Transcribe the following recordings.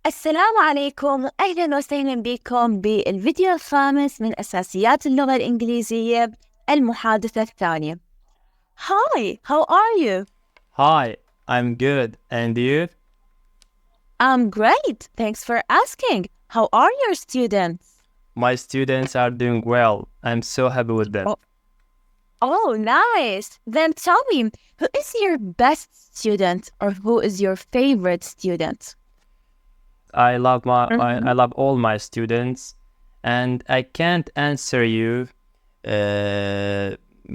السلام عليكم، أهلا وسهلا بكم بالفيديو الخامس من أساسيات اللغة الإنجليزية المحادثة الثانية. Hi, how are you? Hi, I'm good. And you? I'm great, thanks for asking. How are your students? My students are doing well. I'm so happy with them. Oh, nice. Then tell me, who is your best student or who is your favorite student? I love I love all my students, and I can't answer you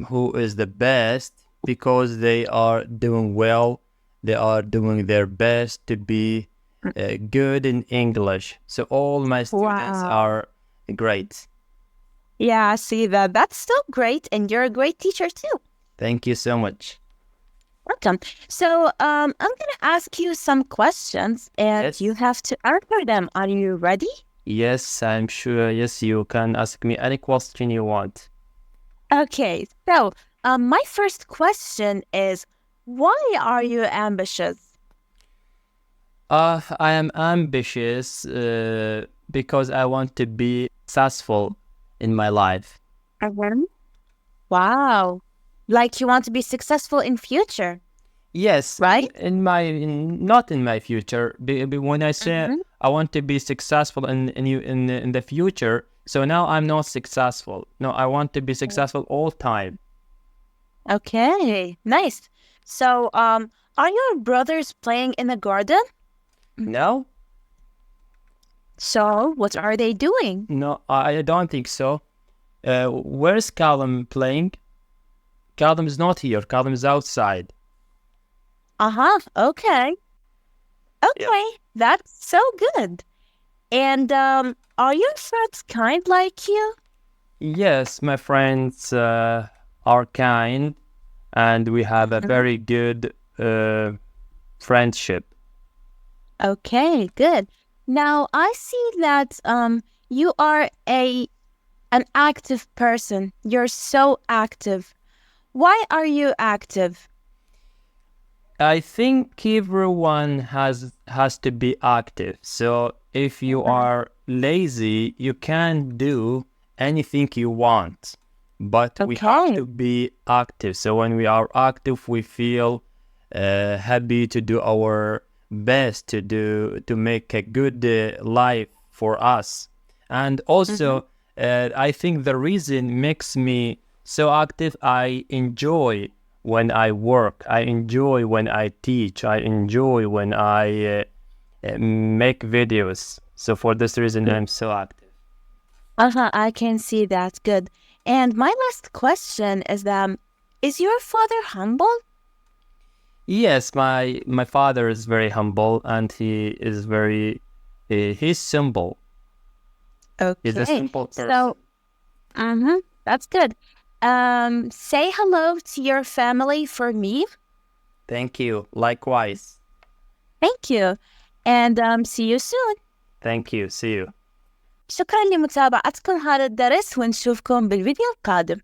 who is the best because they are doing well. They are doing their best to be good in English. So all my students Wow. are great. Yeah, I see that. That's still great, and you're a great teacher too. Thank you so much. Welcome. So, I'm going to ask you some questions, and Yes. you have to answer them. Are you ready? Yes, I'm sure. Yes, you can ask me any question you want. Okay. So, my first question is, why are you ambitious? I am ambitious because I want to be successful in my life. Wow. Like you want to be successful in future, Yes, right? not in my future. When I say I want to be successful in the future, so now I'm not successful. No, I want to be successful all time. Okay. Nice. So, are your brothers playing in the garden? No, So, what are they doing? no, I don't think so. Where's Callum playing? Callum is not here. Callum is outside. Uh-huh. Okay. Okay. That's so good. And are your friends kind like you? Yes, my friends are kind, and we have a very good friendship. Okay, good. Now I see that you are an active person. You're so active. Why are you active? I think everyone has to be active. So if you are lazy, you can't do anything you want. But we have Okay. to be active. So when we are active, we feel happy to do our best to make a good life for us. And also, I think the reason makes me so active, I enjoy when I work. I enjoy when I teach. I enjoy when I make videos. So for this reason, I'm so active. Uh-huh, I can see that. Good. And my last question is your father humble? Yes, my father is very humble and he is very he's simple. He's a Okay. simple person. So, that's good. Say hello to your family for me. Thank you. Likewise. Thank you. And see you soon. Thank you. See you. شكرا لمتابعتكم هذا الدرس ونشوفكم بالفيديو القادم.